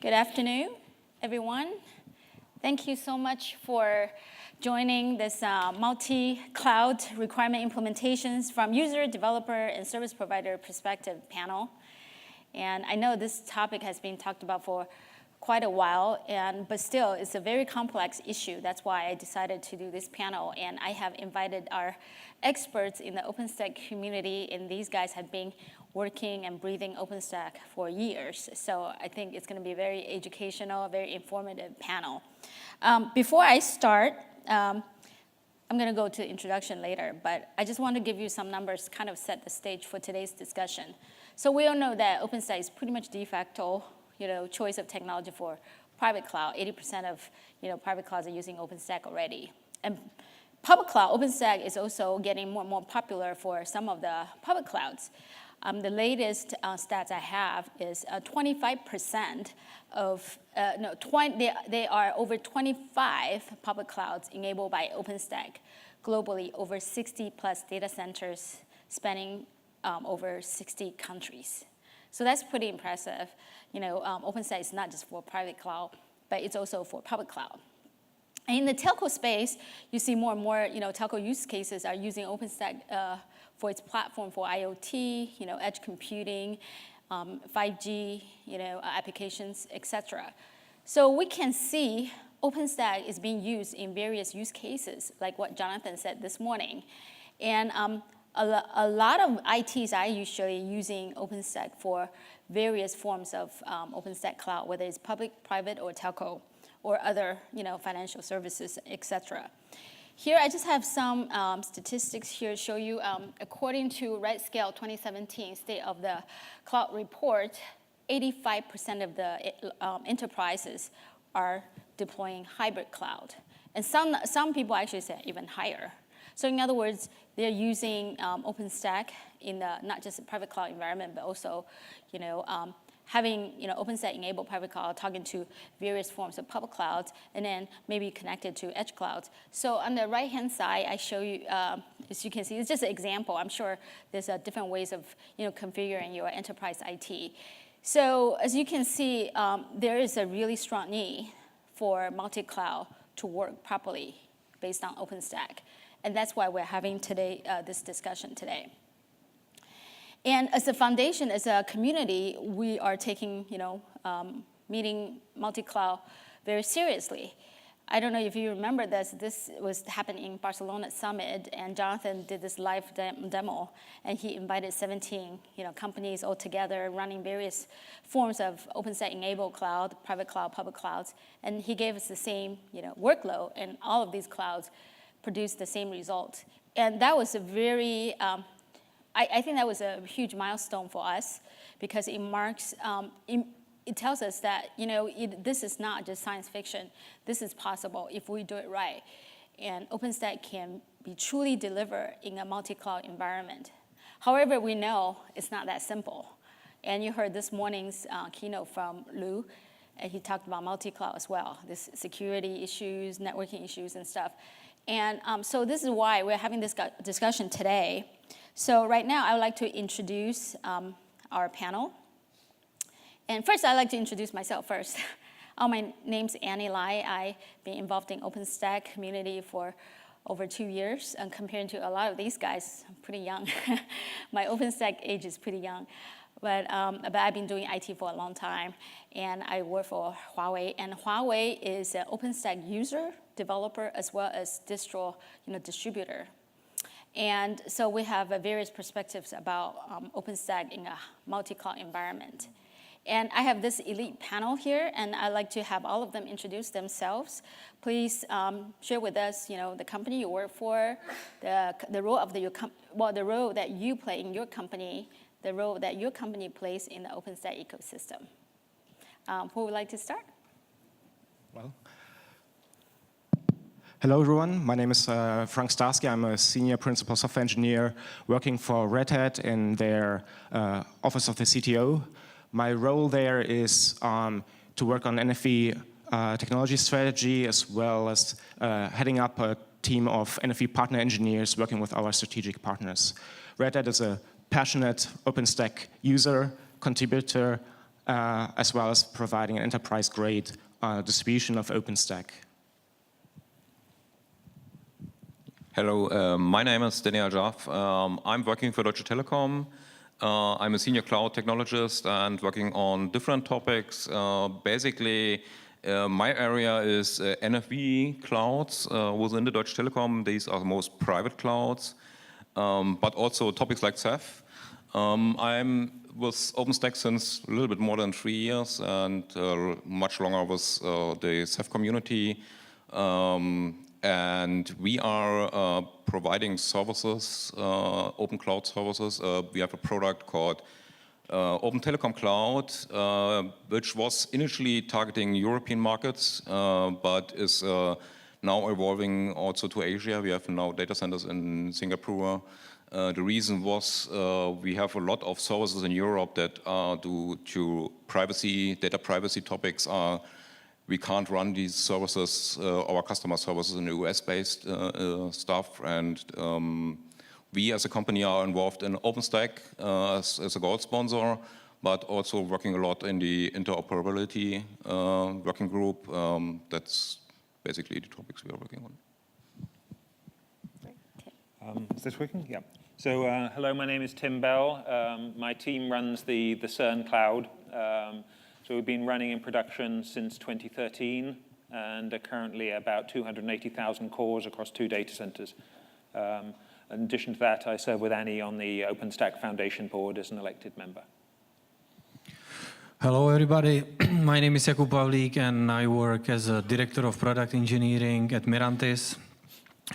Good afternoon, everyone. Thank you so much for joining this multi-cloud requirement implementations from user, developer, and service provider perspective panel. And I know this topic has been talked about for quite a while, but still, it's a very complex issue. That's why I decided to do this panel. And I have invited our experts in the OpenStack community, and these guys have been working and breathing OpenStack for years. So I think it's going to be a very educational, very informative panel. Before I start, I'm going to go to introduction later, but I just want to give you some numbers, kind of set the stage for today's discussion. So we all know that OpenStack is pretty much de facto, choice of technology for private cloud. 80% of private clouds are using OpenStack already. And public cloud, OpenStack is also getting more and more popular for some of the public clouds. The latest stats I have is 25% of, they are over 25 public clouds enabled by OpenStack globally, over 60 plus data centers spanning over 60 countries. So that's pretty impressive. OpenStack is not just for private cloud, but it's also for public cloud. And in the telco space, you see more and more, telco use cases are using OpenStack for its platform for IoT, edge computing, 5G, applications, etc. So we can see OpenStack is being used in various use cases, like what Jonathan said this morning. And a lot of ITs are usually using OpenStack for various forms of OpenStack cloud, whether it's public, private, or telco, or other financial services, etc. Here I just have some statistics here to show you. According to RightScale 2017 State of the Cloud Report, 85% of the enterprises are deploying hybrid cloud. And some people actually say even higher. So in other words, they're using OpenStack in not just a private cloud environment, but also, having OpenStack enabled private cloud, talking to various forms of public clouds, and then maybe connected to edge clouds. So on the right-hand side, I show you, as you can see, it's just an example. I'm sure there's different ways of configuring your enterprise IT. So as you can see, there is a really strong need for multi-cloud to work properly based on OpenStack. And that's why we're having today this discussion today. And as a foundation, as a community, we are taking, meeting multi-cloud very seriously. I don't know if you remember this. This was happening in Barcelona Summit, and Jonathan did this live demo, and he invited 17, companies all together running various forms of OpenStack-enabled cloud, private cloud, public clouds, and he gave us the same, workload, and all of these clouds produced the same result. And that was a very, I think that was a huge milestone for us because it marks, it tells us that, this is not just science fiction. This is possible if we do it right. And OpenStack can be truly delivered in a multi-cloud environment. However, we know it's not that simple. And you heard this morning's keynote from Lou, and he talked about multi-cloud as well, this security issues, networking issues, and stuff. And so this is why we're having this discussion today. So right now, I would like to introduce our panel. And first, I'd like to introduce myself first. My name's Annie Lai. I've been involved in OpenStack community for over 2 years. And compared to a lot of these guys, I'm pretty young. My OpenStack age is pretty young. But I've been doing IT for a long time. And I work for Huawei. And Huawei is an OpenStack user, developer, as well as distro, distributor. And so we have various perspectives about OpenStack in a multi-cloud environment. And I have this elite panel here, and I'd like to have all of them introduce themselves. Please share with us, the company you work for, the role of the role that you play in your company, the role that your company plays in the OpenStack ecosystem. Who would like to start? Well. Hello, everyone. My name is Frank Starsky. I'm a senior principal software engineer working for Red Hat in their office of the CTO. My role there is to work on NFV technology strategy, as well as heading up a team of NFV partner engineers working with our strategic partners. Red Hat is a passionate OpenStack user, contributor, as well as providing an enterprise-grade distribution of OpenStack. Hello, my name is Al-Gaaf. I'm working for Deutsche Telekom. I'm a senior cloud technologist and working on different topics. Basically, my area is NFV clouds within the Deutsche Telekom. These are the most private clouds, but also topics like Ceph. I'm with OpenStack since a little bit more than 3 years and much longer with the Ceph community. And we are providing services, open cloud services. We have a product called Open Telecom Cloud, which was initially targeting European markets, but is now evolving also to Asia. We have now data centers in Singapore. The reason was we have a lot of services in Europe that are due to privacy, data privacy topics we can't run these services, our customer services in the US-based stuff. And we as a company are involved in OpenStack as a gold sponsor, but also working a lot in the interoperability working group. That's basically the topics we are working on. Is this working? Yeah. So hello, my name is Tim Bell. My team runs the CERN cloud. So we've been running in production since 2013 and are currently about 280,000 cores across 2 data centers. In addition to that, I serve with Annie on the OpenStack Foundation board as an elected member. Hello, everybody. My name is Jakub Pavlík, and I work as a director of product engineering at Mirantis.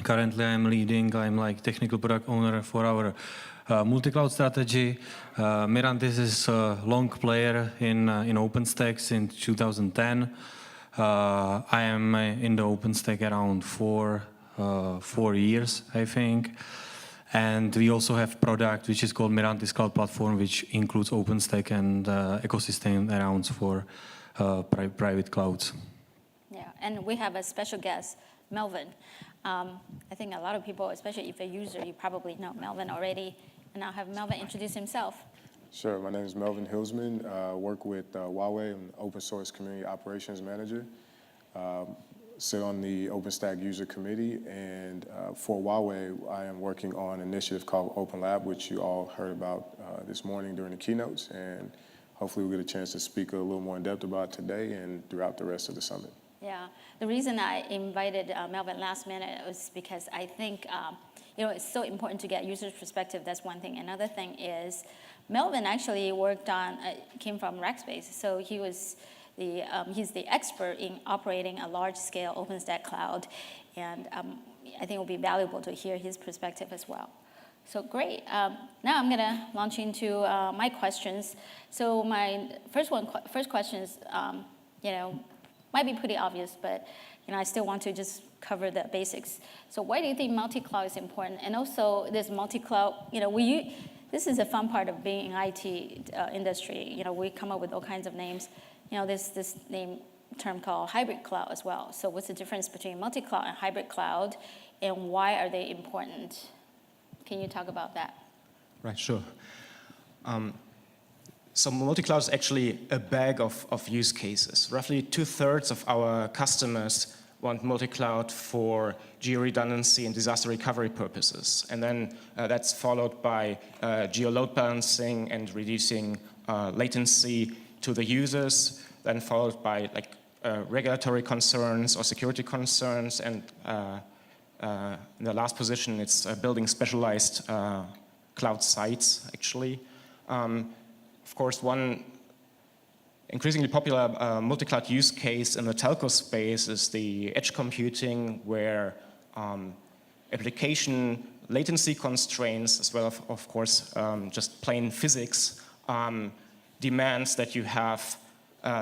Currently, I'm like technical product owner for our multi-cloud strategy. Mirantis is a long player in OpenStack since 2010. I am in the OpenStack around 4 years, I think. And we also have product which is called Mirantis Cloud Platform, which includes OpenStack and ecosystem around for private clouds. Yeah, and we have a special guest, Melvin. I think a lot of people, especially if a user, you probably know Melvin already. And I'll have Melvin introduce himself. Sure, my name is Melvin Hillsman. I work with Huawei. I'm Open Source Community Operations Manager. Sit on the OpenStack user committee, and for Huawei, I am working on an initiative called OpenLab, which you all heard about this morning during the keynotes, and hopefully we'll get a chance to speak a little more in depth about today and throughout the rest of the summit. Yeah, the reason I invited Melvin last minute was because I think it's so important to get users' perspective. That's one thing. Another thing is Melvin actually came from Rackspace, so he's the expert in operating a large-scale OpenStack cloud, and I think it will be valuable to hear his perspective as well. So great. Now I'm going to launch into my questions. So my first question is, might be pretty obvious, but I still want to just cover the basics. So why do you think multi-cloud is important? And also this multi-cloud, this is a fun part of being in IT industry. We come up with all kinds of names. There's this term called hybrid cloud as well. So what's the difference between multi-cloud and hybrid cloud, and why are they important? Can you talk about that? Right, sure. So multi-cloud is actually a bag of use cases. Roughly 2/3 of our customers want multi-cloud for geo-redundancy and disaster recovery purposes. And then that's followed by geo-load balancing and reducing latency to the users, then followed by regulatory concerns or security concerns, and in the last position, it's building specialized cloud sites, actually. Of course, one increasingly popular multi-cloud use case in the telco space is the edge computing, where application latency constraints, as well as, of course, just plain physics, demands that you have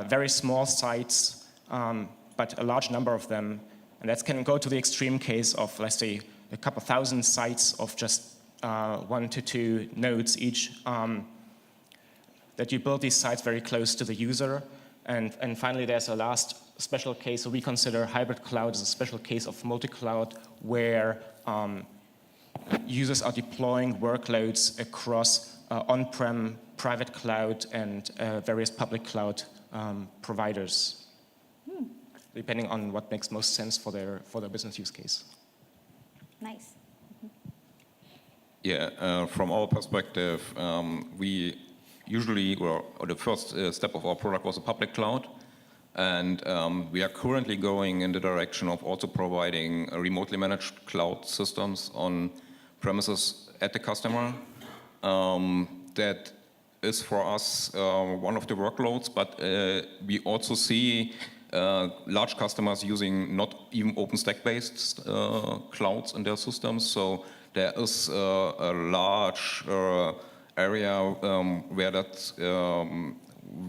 very small sites, but a large number of them. And that can go to the extreme case of, let's say, a couple thousand sites of just 1 to 2 nodes each, that you build these sites very close to the user. And finally, there's a last special case. So we consider hybrid cloud as a special case of multi-cloud, where users are deploying workloads across on-prem, private cloud, and various public cloud providers, depending on what makes most sense for their business use case. Nice. Yeah, from our perspective, we usually, or the first step of our product was a public cloud. And we are currently going in the direction of also providing remotely managed cloud systems on premises at the customer. That is for us one of the workloads, but we also see large customers using not even OpenStack-based clouds in their systems. So there is a large area where that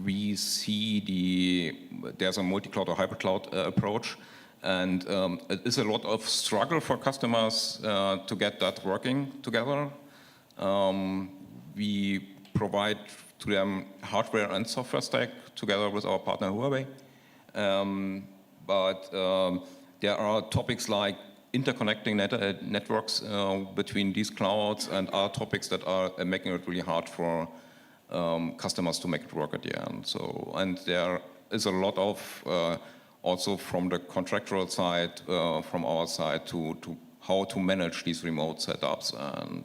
we see there's a multi-cloud or hybrid cloud approach, and it is a lot of struggle for customers to get that working together. We provide to them hardware and software stack together with our partner Huawei. But there are topics like interconnecting networks between these clouds and other topics that are making it really hard for customers to make it work at the end. So, and there is a lot of also from the contractual side, from our side, to how to manage these remote setups and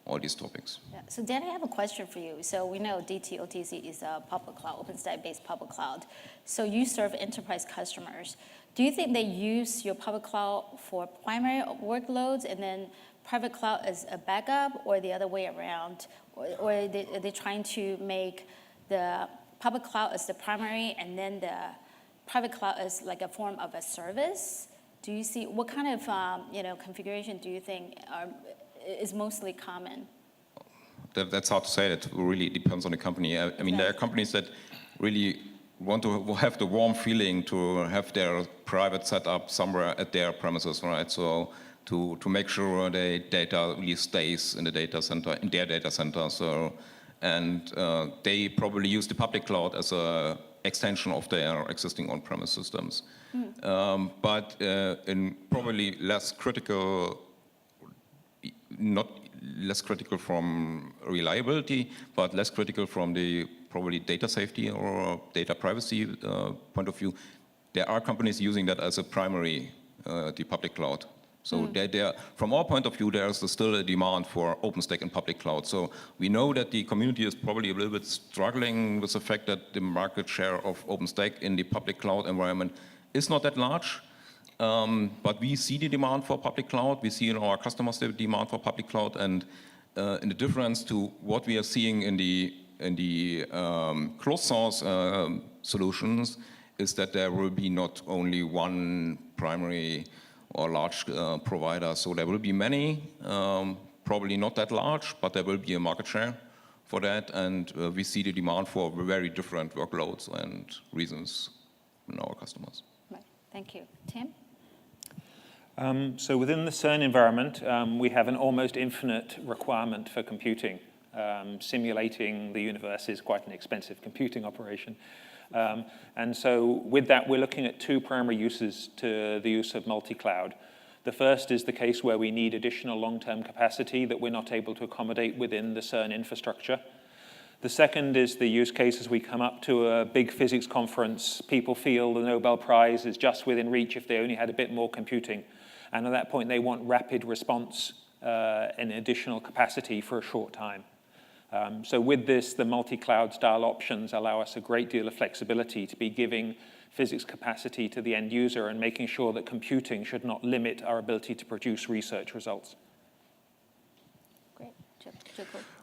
all these topics. Yeah. So Dan, I have a question for you. So we know DT-OTC is a public cloud, OpenStack-based public cloud. So you serve enterprise customers. Do you think they use your public cloud for primary workloads and then private cloud as a backup, or the other way around? Or are they trying to make the public cloud as the primary and then the private cloud as like a form of a service? Do you see, what kind of configuration do you think is mostly common? That's hard to say. It really depends on the company. I mean, there are companies that really want to have the warm feeling to have their private setup somewhere at their premises, right? So to make sure the data really stays in the data center, in their data center. So, and they probably use the public cloud as an extension of their existing on-premise systems. But in probably less critical, not less critical from reliability, but less critical from the probably data safety or data privacy point of view, there are companies using that as a primary, the public cloud. So from our point of view, there's still a demand for OpenStack and public cloud. So we know that the community is probably a little bit struggling with the fact that the market share of OpenStack in the public cloud environment is not that large. But we see the demand for public cloud. We see in our customers the demand for public cloud, and in the difference to what we are seeing in the closed source solutions is that there will be not only one primary or large provider. So there will be many, probably not that large, but there will be a market share for that, and we see the demand for very different workloads and reasons in our customers. Right. Thank you. Tim? So within the CERN environment, we have an almost infinite requirement for computing. Simulating the universe is quite an expensive computing operation. And so with that, we're looking at two primary uses to the use of multi-cloud. The first is the case where we need additional long-term capacity that we're not able to accommodate within the CERN infrastructure. The second is the use case as we come up to a big physics conference, people feel the Nobel Prize is just within reach if they only had a bit more computing. And at that point, they want rapid response and additional capacity for a short time. So with this, the multi-cloud style options allow us a great deal of flexibility to be giving physics capacity to the end user and making sure that computing should not limit our ability to produce research results. Great.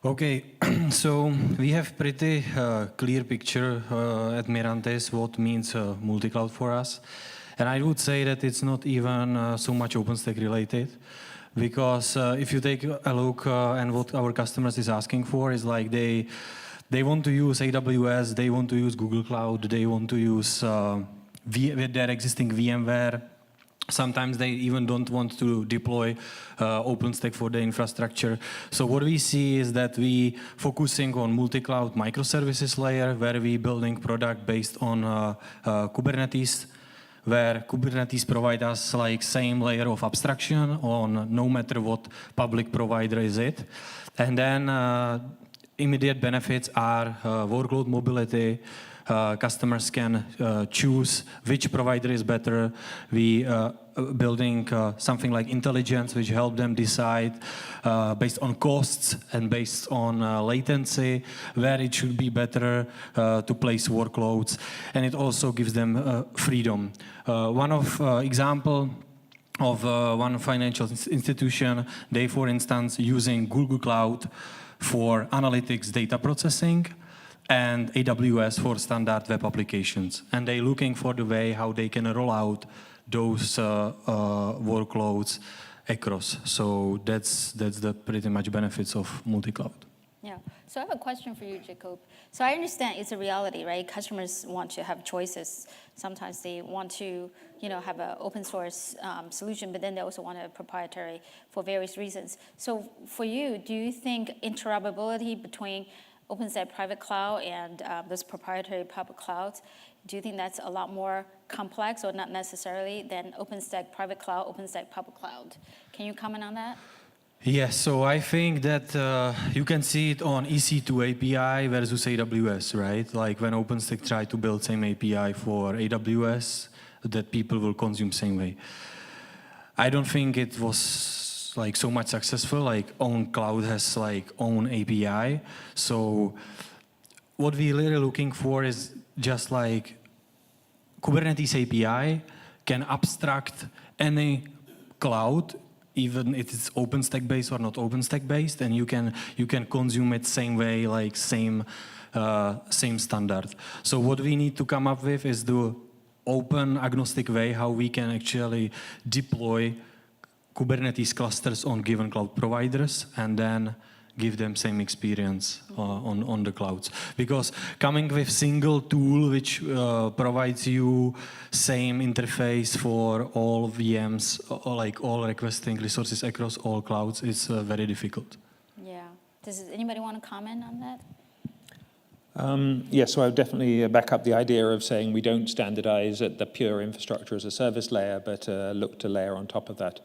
Okay, so we have pretty clear picture at Mirantis what means multi-cloud for us. And I would say that it's not even so much OpenStack related. Because if you take a look and what our customers is asking for is like they want to use AWS, they want to use Google Cloud, they want to use their existing VMware. Sometimes they even don't want to deploy OpenStack for the infrastructure. So what we see is that we focusing on multi-cloud microservices layer, where we building product based on Kubernetes, where Kubernetes provide us like same layer of abstraction on no matter what public provider is it. And then immediate benefits are workload mobility. Customers can choose which provider is better. We building something like intelligence, which help them decide based on costs and based on latency where it should be better to place workloads, and it also gives them freedom. One of example of one financial institution, they, for instance, using Google Cloud for analytics data processing and AWS for standard web applications. And they're looking for the way how they can roll out those workloads across. So that's the pretty much benefits of multi-cloud. Yeah. So I have a question for you, Jacob. So I understand it's a reality, right? Customers want to have choices. Sometimes they want to, have an open source solution, but then they also want a proprietary for various reasons. So for you, do you think interoperability between OpenStack private cloud and those proprietary public clouds, do you think that's a lot more complex or not necessarily than OpenStack private cloud, OpenStack public cloud? Can you comment on that? Yes, so I think that you can see it on EC2 API versus AWS, right? Like when OpenStack tried to build same API for AWS, that people will consume same way. I don't think it was like so much successful, like own cloud has like own API. So what we're really looking for is just like Kubernetes API can abstract any cloud, even if it's OpenStack based or not OpenStack based, and you can consume it same way, like same standard. So what we need to come up with is the open agnostic way how we can actually deploy Kubernetes clusters on given cloud providers and then give them same experience on the clouds. Because coming with single tool which provides you same interface for all VMs, or like all requesting resources across all clouds is very difficult. Yeah. Does anybody want to comment on that? Yes, so I would definitely back up the idea of saying we don't standardize at the pure infrastructure as a service layer, but look to layer on top of that.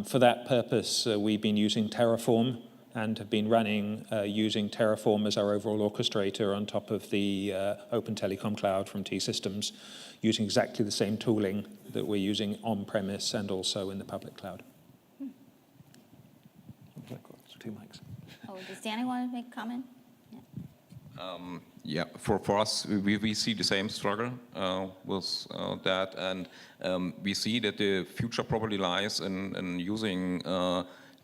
For that purpose, we've been using Terraform and have been running using Terraform as our overall orchestrator on top of the Open Telecom Cloud from T-Systems, using exactly the same tooling that we're using on-premise and also in the public cloud. Two mics. Oh, does Danny want to make a comment? Yeah, for us, we see the same struggle with that, and we see that the future probably lies in using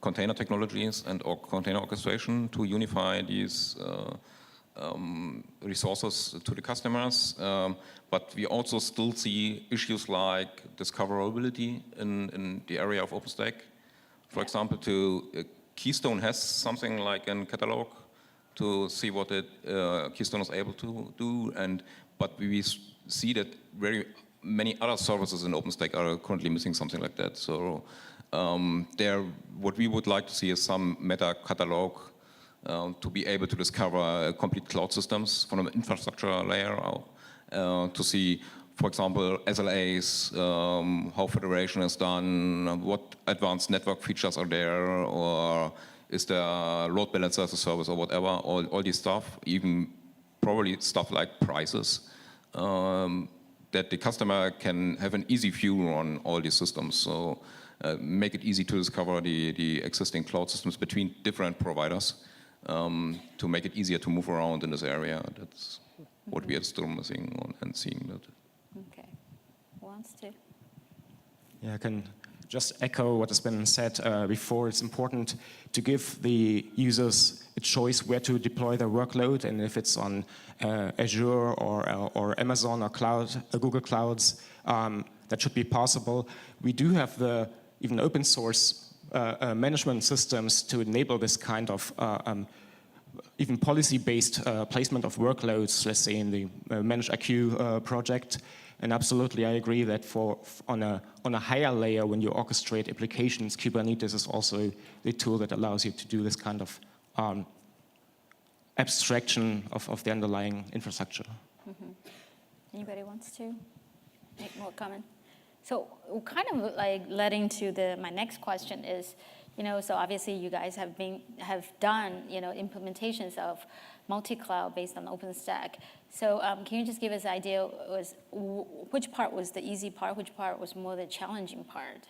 container technologies and or container orchestration to unify these resources to the customers. But we also still see issues like discoverability in the area of OpenStack. For example, Keystone has something like a catalog to see what Keystone is able to do, but we see that very many other services in OpenStack are currently missing something like that. So what we would like to see is some meta catalog to be able to discover complete cloud systems from an infrastructure layer to see, for example, SLAs, how federation is done, what advanced network features are there, or is there load balancer as a service or whatever, all this stuff, even probably stuff like prices, that the customer can have an easy view on all these systems. So make it easy to discover the existing cloud systems between different providers to make it easier to move around in this area. That's what we are still missing on and seeing that. Okay. Who wants to? Yeah, I can just echo what has been said before. It's important to give the users a choice where to deploy their workload, and if it's on Azure or Amazon or Google Clouds, that should be possible. We do have even open source management systems to enable this kind of even policy-based placement of workloads, let's say in the ManageIQ project. And absolutely, I agree that on a higher layer, when you orchestrate applications, Kubernetes is also the tool that allows you to do this kind of abstraction of the underlying infrastructure. Mm-hmm. Anybody wants to make more comment? So kind of like leading to my next question is, So obviously you guys have done, implementations of multi-cloud based on OpenStack. So can you just give us an idea which part was the easy part, which part was more the challenging part?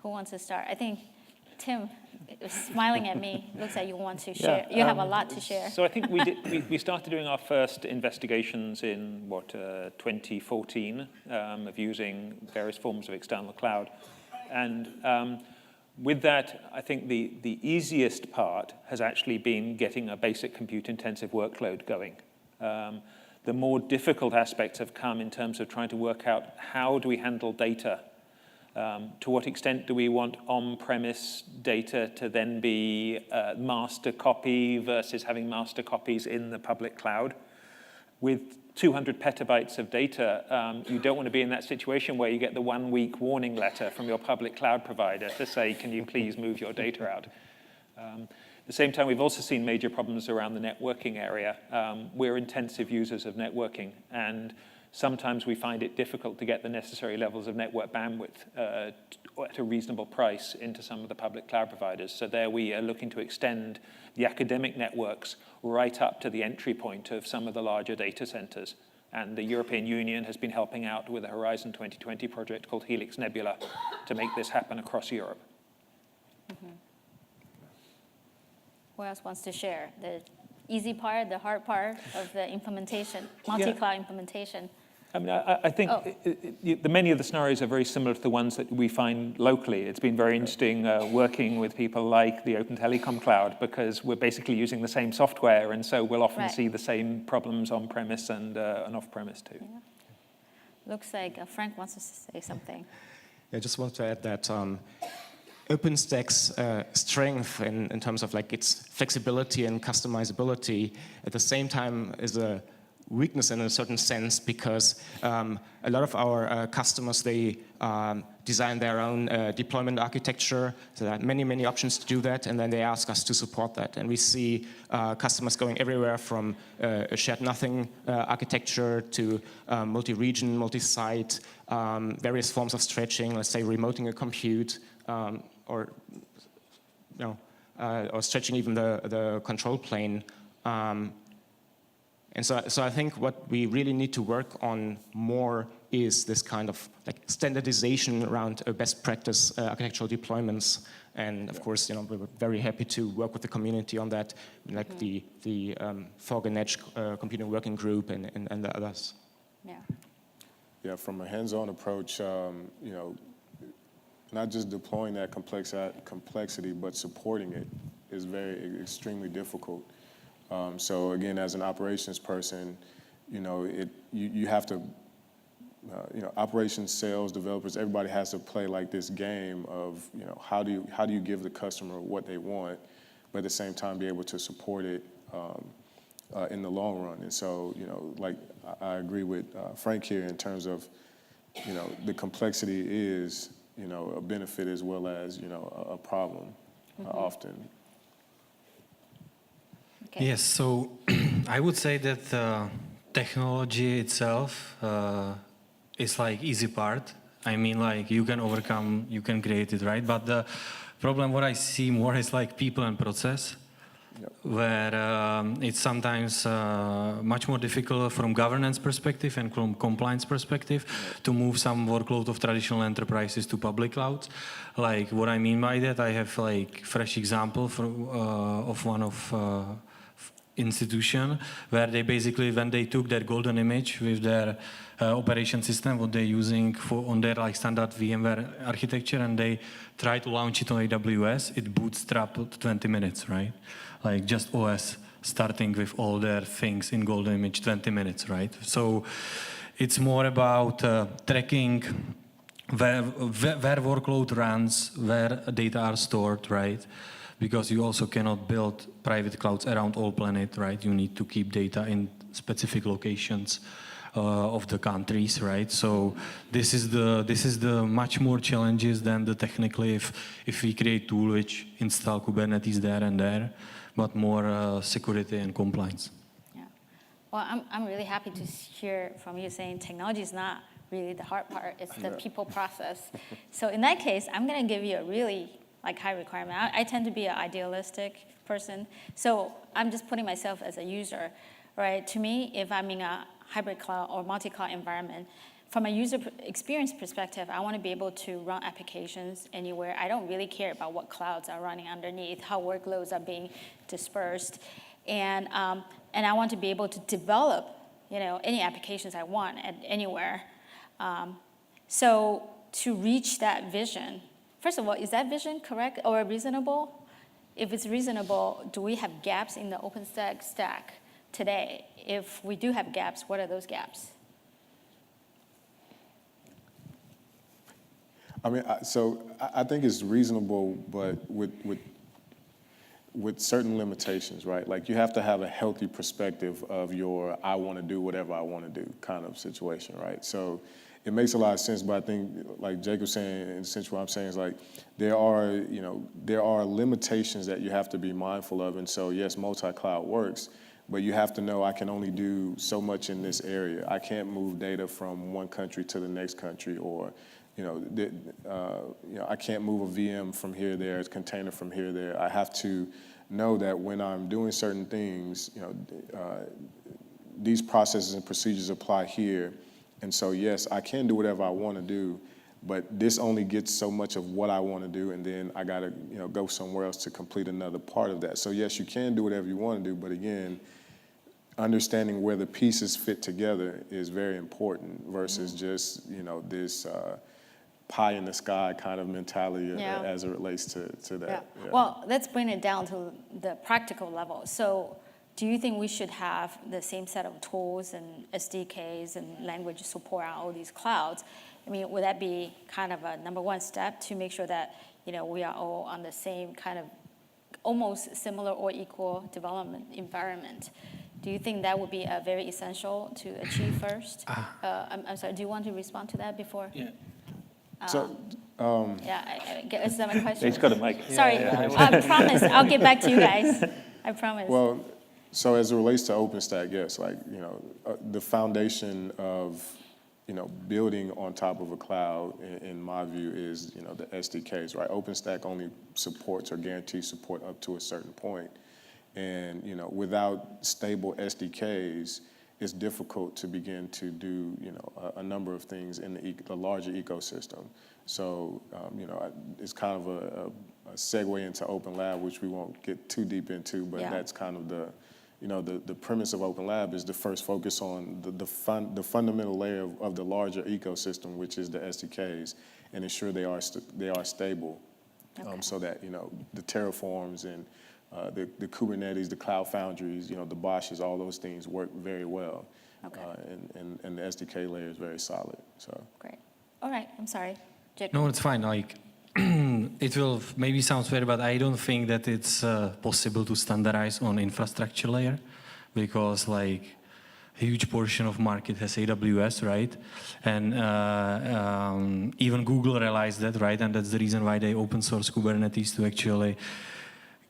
Who wants to start? I think Tim is smiling at me. Looks like you want to share. You have a lot to share. So I think we started doing our first investigations in 2014 of using various forms of external cloud, and with that, I think the easiest part has actually been getting a basic compute-intensive workload going. The more difficult aspects have come in terms of trying to work out how do we handle data. To what extent do we want on-premise data to then be master copy versus having master copies in the public cloud? With 200 petabytes of data, you don't want to be in that situation where you get the 1-week warning letter from your public cloud provider to say, can you please move your data out? At the same time, we've also seen major problems around the networking area. We're intensive users of networking, and sometimes we find it difficult to get the necessary levels of network bandwidth at a reasonable price into some of the public cloud providers. So there we are looking to extend the academic networks right up to the entry point of some of the larger data centers. And the European Union has been helping out with a Horizon 2020 project called Helix Nebula to make this happen across Europe. Mm-hmm. Who else wants to share? The easy part, the hard part of the implementation, multi-cloud implementation? I mean, I think many of the scenarios are very similar to the ones that we find locally. It's been very interesting working with people like the Open Telecom Cloud, because we're basically using the same software, and so we'll often see the same problems on-premise and off-premise too. Yeah. Looks like Frank wants to say something. I just want to add that OpenStack's strength in terms of its flexibility and customizability at the same time is a weakness in a certain sense, because a lot of our customers, they design their own deployment architecture. So there are many, many options to do that, and then they ask us to support that. And we see customers going everywhere from a shared nothing architecture to multi-region, multi-site, various forms of stretching, let's say remoting a compute, or stretching even the control plane. And so I think what we really need to work on more is this kind of standardization around best practice architectural deployments. And of course, we were very happy to work with the community on that, like the Fog and Edge Computing Working Group and the others. Yeah. Yeah, from a hands-on approach, not just deploying that complexity, but supporting it is extremely difficult. So again, as an operations person, you have to, operations, sales, developers, everybody has to play this game of, how do you give the customer what they want, but at the same time be able to support it in the long run. And so, I agree with Frank here in terms of, the complexity is, a benefit as well as, a problem often. Okay. Yes, so I would say that technology itself is easy part. I mean, you can overcome, you can create it, right? But the problem what I see more is people and process, where it's sometimes much more difficult from governance perspective and from compliance perspective to move some workload of traditional enterprises to public clouds. What I mean by that, I have fresh example of one of institution where they basically, when they took their golden image with their operation system, what they're using on their standard VMware architecture, and they try to launch it on AWS, it bootstrapped 20 minutes, right? Just OS starting with all their things in golden image, 20 minutes, right? So it's more about tracking where workload runs, where data are stored, right? Because you also cannot build private clouds around all planet, right? You need to keep data in specific locations of the countries, right? So this is the much more challenges than the technically if we create tool which install Kubernetes there and there, but more security and compliance. Yeah. Well, I'm really happy to hear from you saying technology is not really the hard part, it's the people process. So in that case, I'm going to give you a really like high requirement. I tend to be an idealistic person, so I'm just putting myself as a user, right? To me, if I'm in a hybrid cloud or multi-cloud environment, from a user experience perspective, I want to be able to run applications anywhere. I don't really care about what clouds are running underneath, how workloads are being dispersed, and I want to be able to develop, any applications I want anywhere. So to reach that vision, first of all, is that vision correct or reasonable? If it's reasonable, do we have gaps in the OpenStack stack today? If we do have gaps, what are those gaps? I mean, I think it's reasonable, but with certain limitations, right? Like you have to have a healthy perspective of your I want to do whatever I want to do kind of situation, right? So it makes a lot of sense, but I think like Jacob's saying, and essentially what I'm saying is like there are limitations that you have to be mindful of, and so yes, multi-cloud works, but you have to know I can only do so much in this area. I can't move data from one country to the next country, or I can't move a VM from here there, a container from here there. I have to know that when I'm doing certain things, these processes and procedures apply here. And so, yes, I can do whatever I want to do, but this only gets so much of what I want to do, and then I got to, go somewhere else to complete another part of that. So, yes, you can do whatever you want to do, but again, understanding where the pieces fit together is very important versus just, this pie in the sky kind of mentality as it relates to that. Yeah. Well, let's bring it down to the practical level. So do you think we should have the same set of tools and SDKs and language support on all these clouds? I mean, would that be kind of a number one step to make sure that, we are all on the same kind of almost similar or equal development environment? Do you think that would be very essential to achieve first? I'm sorry, do you want to respond to that before? Yeah. I guess that's my question. He's got a mic. Sorry, I promise, I'll get back to you guys. I promise. Well, so as it relates to OpenStack, yes, like, the foundation of, building on top of a cloud, in my view, is, the SDKs, right? OpenStack only supports or guarantees support up to a certain point. And, without stable SDKs, it's difficult to begin to do, a number of things in the larger ecosystem. So, it's kind of a segue into OpenLab, which we won't get too deep into, but that's kind of the premise of OpenLab is to first focus on the fundamental layer of the larger ecosystem, which is the SDKs, and ensure they are stable, so that the Terraforms and the Kubernetes, the Cloud Foundries, the Bosches, all those things work very well. Okay. And the SDK layer is very solid. So great. All right. I'm sorry, Jacob. No, it's fine. Like, it will maybe sound fair, but I don't think that it's possible to standardize on infrastructure layer, because like a huge portion of market has AWS, right? And even Google realized that, right? And that's the reason why they open source Kubernetes to actually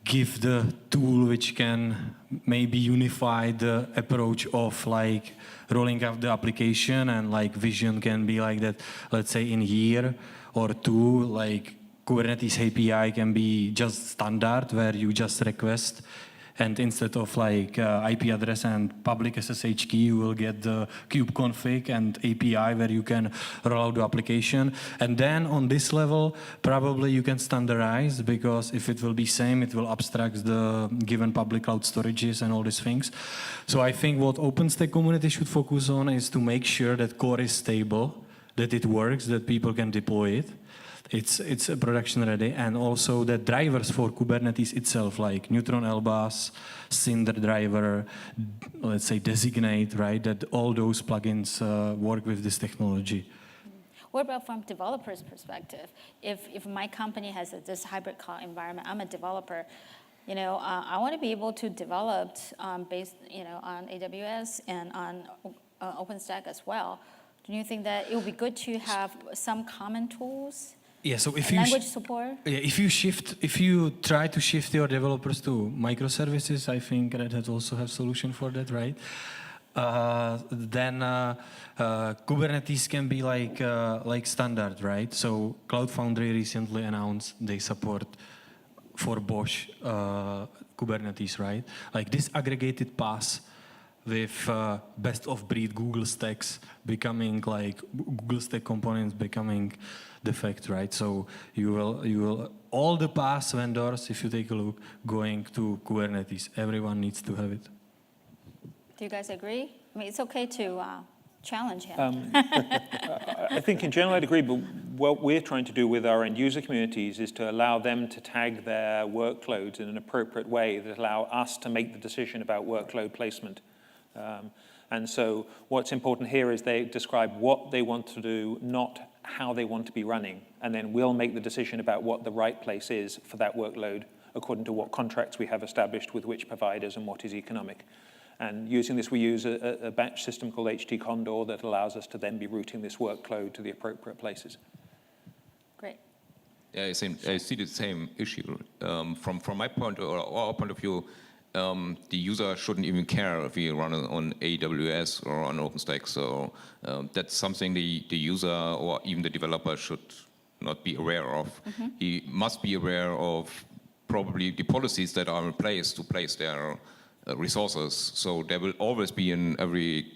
give the tool which can maybe unify the approach of like rolling out the application, and like vision can be like that, let's say in year or two, like Kubernetes API can be just standard where you just request, and instead of like IP address and public SSH key, you will get the kubeconfig and API where you can roll out the application. And then on this level, probably you can standardize, because if it will be same, it will abstract the given public cloud storages and all these things. So I think what OpenStack community should focus on is to make sure that core is stable, that it works, that people can deploy it. It's production ready, and also the drivers for Kubernetes itself, like Neutron LBAS, Cinder driver, let's say designate, right? That all those plugins work with this technology. What about from developers' perspective? If my company has this hybrid cloud environment, I'm a developer. I want to be able to develop based, on AWS and on OpenStack as well. Do you think that it would be good to have some common tools? Yeah, so if language support? Yeah, if you try to shift your developers to microservices, I think Red Hat also have solution for that, right? then Kubernetes can be like standard, right? So Cloud Foundry recently announced they support for Bosch Kubernetes, right? Like this aggregated path with best of breed Google stacks becoming like Google stack components becoming de facto, right? So you will all the PaaS vendors, if you take a look, going to Kubernetes. Everyone needs to have it. Do you guys agree? I mean, it's okay to challenge him. I think in general I'd agree, but what we're trying to do with our end user communities is to allow them to tag their workloads in an appropriate way that allow us to make the decision about workload placement. And so what's important here is they describe what they want to do, not how they want to be running. And then we'll make the decision about what the right place is for that workload according to what contracts we have established with which providers and what is economic. And using this, we use a batch system called HT Condor that allows us to then be routing this workload to the appropriate places. Great. Yeah, I see the same issue. From my point or our point of view, the user shouldn't even care if we run it on AWS or on OpenStack. So that's something the user or even the developer should not be aware of. Mm-hmm. He must be aware of probably the policies that are in place to place their resources. So there will always be in every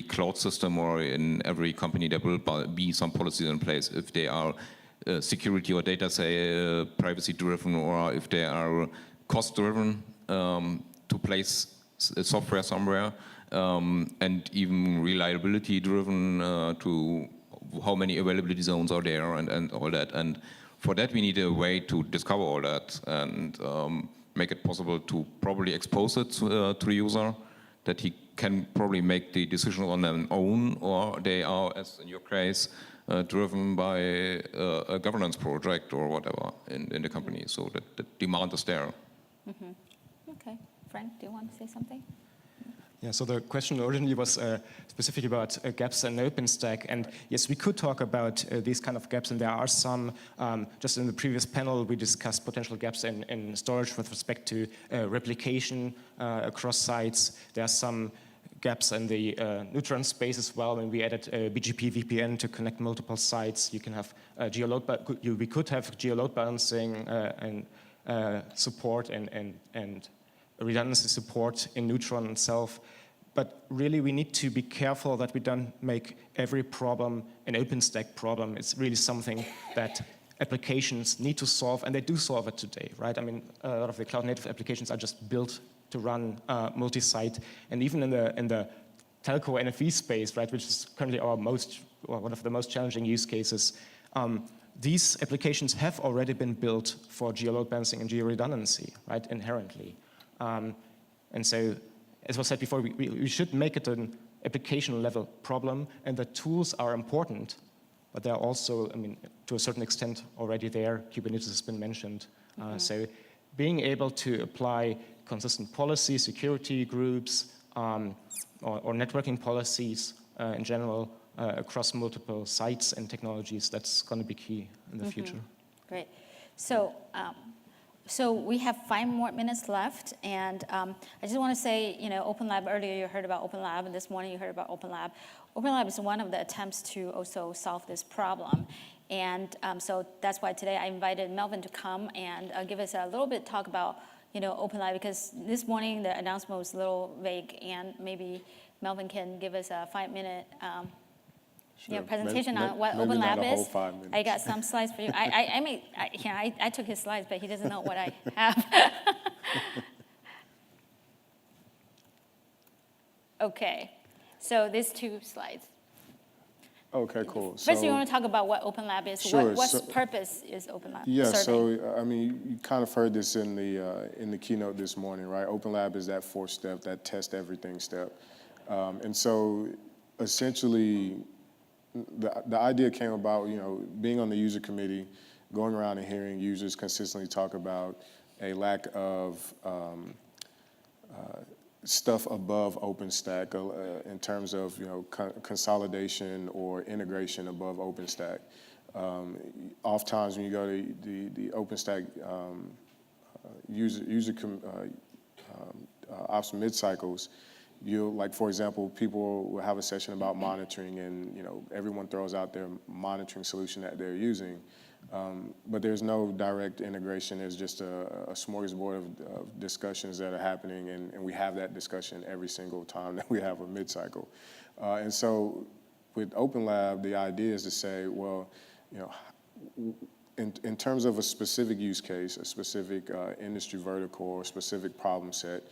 cloud system or in every company there will be some policies in place if they are security or data privacy driven, or if they are cost driven to place software somewhere, and even reliability driven to how many availability zones are there and all that. And for that we need a way to discover all that and make it possible to probably expose it to the user, that he can probably make the decision on their own, or they are, as in your case, driven by a governance project or whatever in the company. So that the demand is there. Mm-hmm. Okay. Frank, do you want to say something? Yeah, so the question originally was specific about gaps in OpenStack, and yes, we could talk about these kind of gaps, and there are some. Just in the previous panel, we discussed potential gaps in storage with respect to replication across sites. There are some gaps in the neutron space as well, and we added BGP VPN to connect multiple sites. You can have we could have geoload balancing and support and redundancy support in Neutron itself. But really we need to be careful that we don't make every problem an OpenStack problem. It's really something that applications need to solve, and they do solve it today, right? I mean, a lot of the cloud native applications are just built to run multi-site, and even in the telco NFV space, right, which is currently one of the most challenging use cases, these applications have already been built for geoload balancing and geo-redundancy, right, inherently. And so, as was said before, we should make it an application level problem, and the tools are important, but they're also, I mean, to a certain extent already there. Kubernetes has been mentioned. Mm-hmm. So being able to apply consistent policy, security groups, or networking policies in general across multiple sites and technologies, that's going to be key in the mm-hmm. future. Great. So we have 5 more minutes left, and I just want to say, OpenLab, earlier you heard about OpenLab, and this morning you heard about OpenLab. OpenLab is one of the attempts to also solve this problem. And so that's why today I invited Melvin to come and give us a little bit talk about, OpenLab, because this morning the announcement was a little vague, and maybe Melvin can give us a 5-minute sure. Presentation on what OpenLab is. I got some slides for you. I took his slides, but he doesn't know what I have. Okay, so these 2 slides. Okay, cool. First, you want to talk about what OpenLab is. Sure. What purpose is OpenLab Yeah, serving? so I mean, you kind of heard this in the keynote this morning, right? OpenLab is that 4th step, that test everything step, and so essentially, the idea came about, being on the user committee, going around and hearing users consistently talk about a lack of stuff above OpenStack in terms of consolidation or integration above OpenStack. Oftentimes when you go to the OpenStack user ops mid cycles, like for example, people will have a session about monitoring, and everyone throws out their monitoring solution that they're using, but there's no direct integration. There's just a smorgasbord of discussions that are happening, and we have that discussion every single time that we have a mid-cycle. And so with OpenLab, the idea is to say, well, in terms of a specific use case, a specific industry vertical, or specific problem set,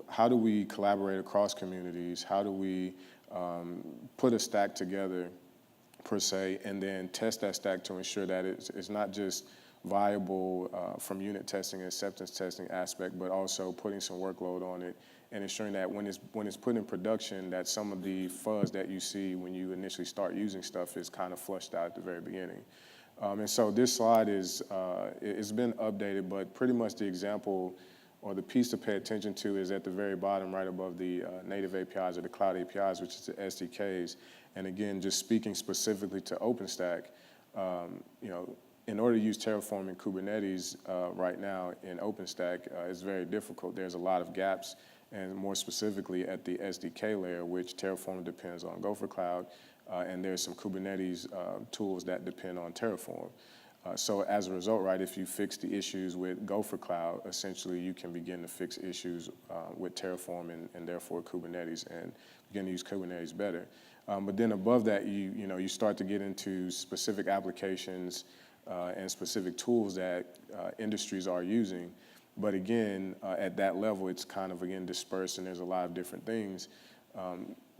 how do we collaborate across communities? How do we put a stack together, per se, and then test that stack to ensure that it's not just viable from unit testing and acceptance testing aspect, but also putting some workload on it and ensuring that when it's put in production, that some of the fuzz that you see when you initially start using stuff is kind of flushed out at the very beginning. And so this slide it's been updated, but pretty much the example or the piece to pay attention to is at the very bottom, right above the native APIs or the cloud APIs, which is the SDKs. And again, just speaking specifically to OpenStack, in order to use Terraform and Kubernetes right now in OpenStack, it's very difficult. There's a lot of gaps, and more specifically at the SDK layer, which Terraform depends on Gopher Cloud, and there's some Kubernetes tools that depend on Terraform. So as a result, right, if you fix the issues with Gopher Cloud, essentially you can begin to fix issues with Terraform and therefore Kubernetes, and begin to use Kubernetes better. But then above that, you start to get into specific applications and specific tools that industries are using. But again, at that level, it's kind of, again, dispersed, and there's a lot of different things.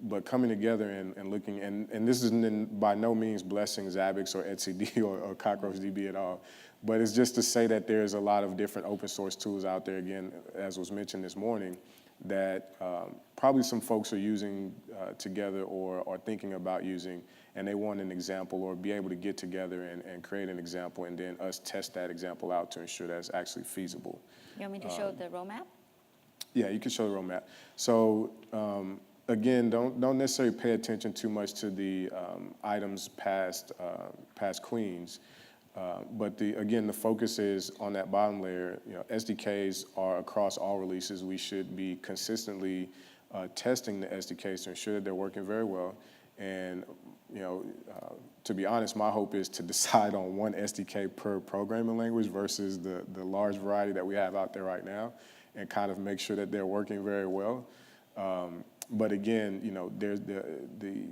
But coming together and looking, and this isn't by no means blessing Zabbix or etcd or CockroachDB at all, but it's just to say that there's a lot of different open source tools out there, again, as was mentioned this morning, that probably some folks are using together or are thinking about using, and they want an example or be able to get together and create an example, and then us test that example out to ensure that it's actually feasible. You want me to show the roadmap? Yeah, you can show the roadmap. So again, don't necessarily pay attention too much to the items past Queens. But again, the focus is on that bottom layer. SDKs are across all releases. We should be consistently testing the SDKs to ensure that they're working very well. And to be honest, my hope is to decide on one SDK per programming language versus the large variety that we have out there right now, and kind of make sure that they're working very well. But again, there's the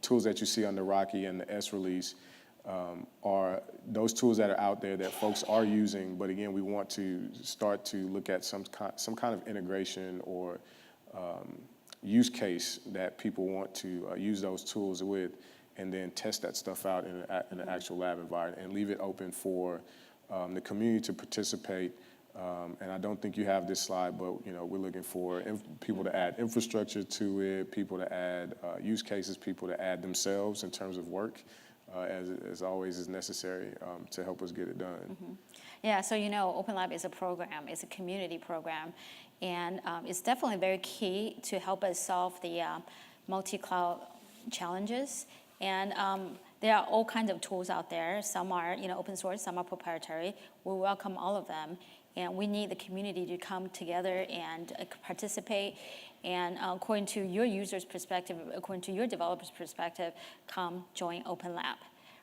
tools that you see on the Rocky and the S release are those tools that are out there that folks are using. But again, we want to start to look at some kind of integration or use case that people want to use those tools with, and then test that stuff out in an actual lab environment and leave it open for the community to participate. And I don't think you have this slide, but we're looking for people to add infrastructure to it, people to add use cases, people to add themselves in terms of work, as always is necessary to help us get it done. Mm-hmm. Yeah, so OpenLab is a program, it's a community program, and it's definitely very key to help us solve the multi-cloud challenges. And there are all kinds of tools out there. Some are open source, some are proprietary. We welcome all of them. And we need the community to come together and participate. And according to your user's perspective, according to your developer's perspective, come join OpenLab.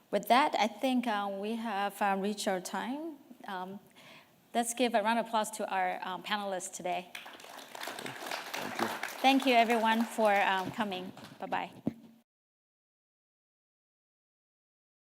With that, I think we have reached our time. Let's give a round of applause to our panelists today. Thank you. Thank you, everyone, for coming. Bye-bye.